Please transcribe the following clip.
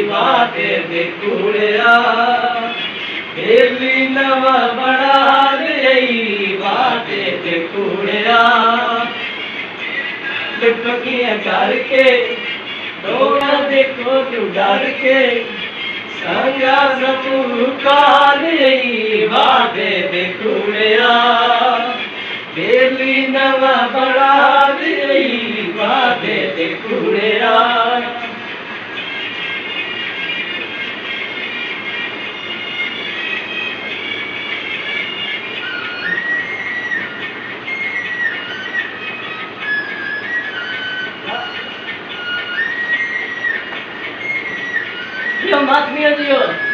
वादे दे कूड़िया बेली नवा बड़ा दे वादे दे कूड़िया लुटकियां करके दौड़ा देखो तू डर के संगा तू काल वादे दे कूड़िया बेली नवा बड़ा दे वादे दे कूड़िया Yo, Mark Mio,